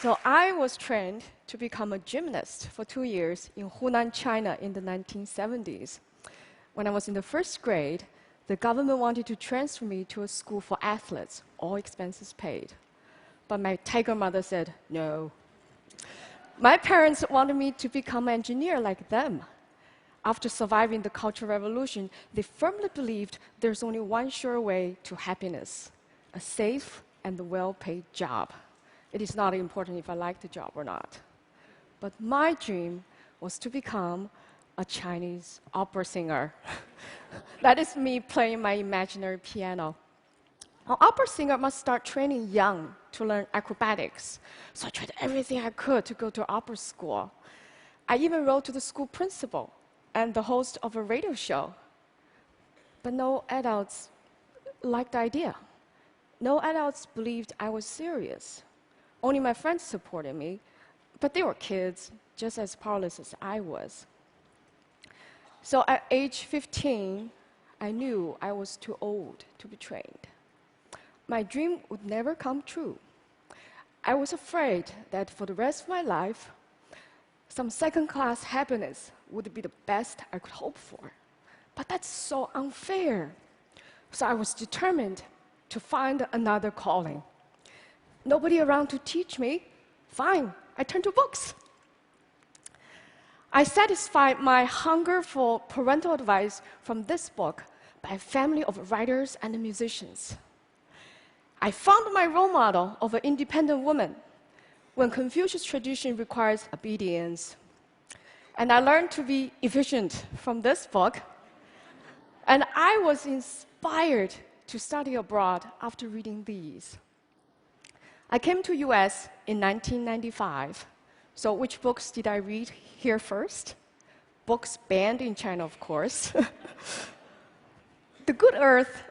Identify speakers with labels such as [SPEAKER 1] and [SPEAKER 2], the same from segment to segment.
[SPEAKER 1] So I was trained to become a gymnast for 2 years in Hunan, China in the 1970s. When I was in the first grade, the government wanted to transfer me to a school for athletes, all expenses paid. But my tiger mother said, no. My parents wanted me to become an engineer like them. After surviving the Cultural Revolution, they firmly believed there's only one sure way to happiness, a safe and well-paid job. It is not important if I like the job or not. But my dream was to become a Chinese opera singer. That is me playing my imaginary piano. An opera singer must start training young to learn acrobatics. So I tried everything I could to go to opera school. I even wrote to the school principal and the host of a radio show. But no adults liked the idea. No adults believed I was serious. Only my friends supported me, but they were kids, just as powerless as I was. So at age 15, I knew I was too old to be trained. My dream would never come true. I was afraid that for the rest of my life, some second-class happiness would be the best I could hope for. But that's so unfair. So I was determined to find another calling. Nobody around to teach me? Fine, I turned to books. I satisfied my hunger for parental advice from this book by a family of writers and musicians. I found my role model of an independent woman when Confucius tradition requires obedience. And I learned to be efficient from this book. And I was inspired to study abroad after reading these. I came to US in 1995. So which books did I read here first? Books banned in China, of course. The Good Earth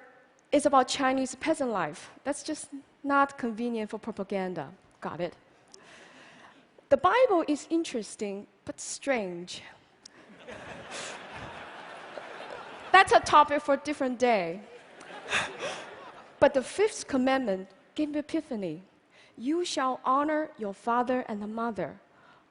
[SPEAKER 1] is about Chinese peasant life. That's just not convenient for propaganda. Got it? The Bible is interesting, but strange. That's a topic for a different day. But the fifth commandment gave me epiphany. You shall honor your father and mother.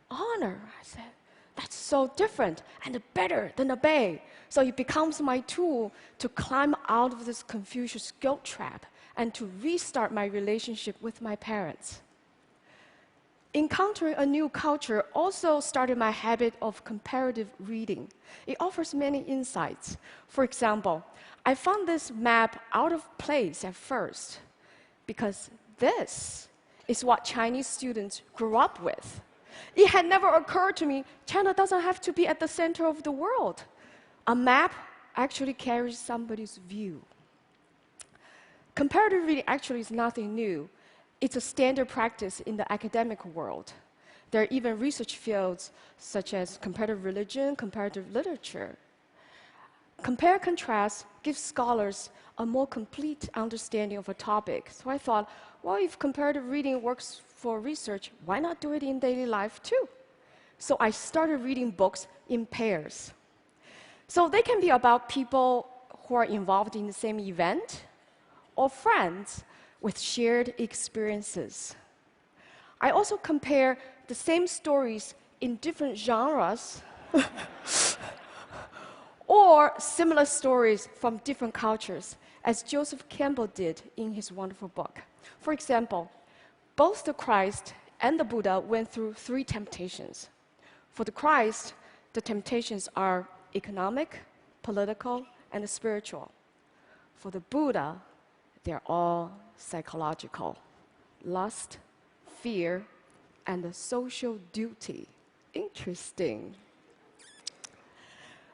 [SPEAKER 1] Honor, I said. That's so different and better than obey. So it becomes my tool to climb out of this Confucius guilt trap and to restart my relationship with my parents. Encountering a new culture also started my habit of comparative reading. It offers many insights. For example, I found this map out of place at first because this is what Chinese students grew up with. It had never occurred to me, China doesn't have to be at the center of the world. A map actually carries somebody's view. Comparative reading actually is nothing new. It's a standard practice in the academic world. There are even research fields such as comparative religion, comparative literature. Compare-contrast gives scholars a more complete understanding of a topic. So I thought, well, if comparative reading works for research, why not do it in daily life too? So I started reading books in pairs. So they can be about people who are involved in the same event or friends with shared experiences. I also compare the same stories in different genres or similar stories from different cultures, as Joseph Campbell did in his wonderful book. For example, both the Christ and the Buddha went through 3 temptations. For the Christ, the temptations are economic, political, and spiritual. For the Buddha, they're all psychological: lust, fear, and the social duty. Interesting.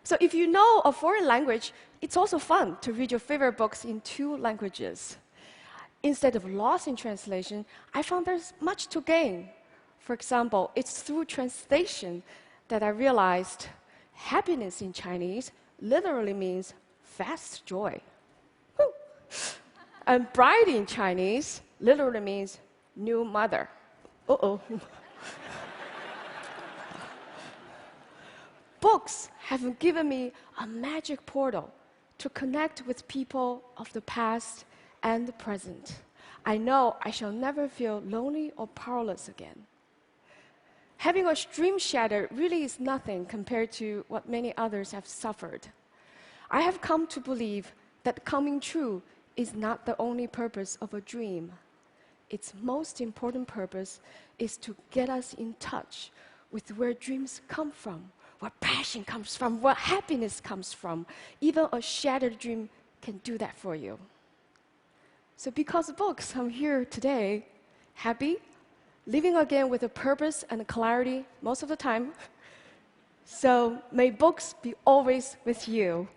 [SPEAKER 1] So if you know a foreign language, it's also fun to read your favorite books in 2 languages. Instead of loss in translation, I found there's much to gain. For example, it's through translation that I realized happiness in Chinese literally means fast joy. Woo. And bride in Chinese literally means new mother. Uh-oh. Books have given me a magic portal to connect with people of the past and the present. I know I shall never feel lonely or powerless again. Having a dream shattered really is nothing compared to what many others have suffered. I have come to believe that coming true is not the only purpose of a dream. Its most important purpose is to get us in touch with where dreams come from, where passion comes from, where happiness comes from. Even a shattered dream can do that for you. So because of books, I'm here today, happy, living again with a purpose and a clarity most of the time. So may books be always with you.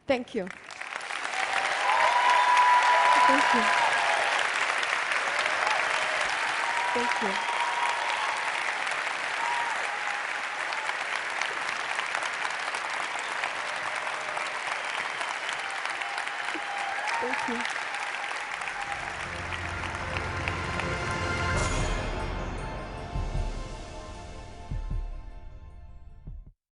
[SPEAKER 1] Thank you. Thank you. Thank you. Thank you.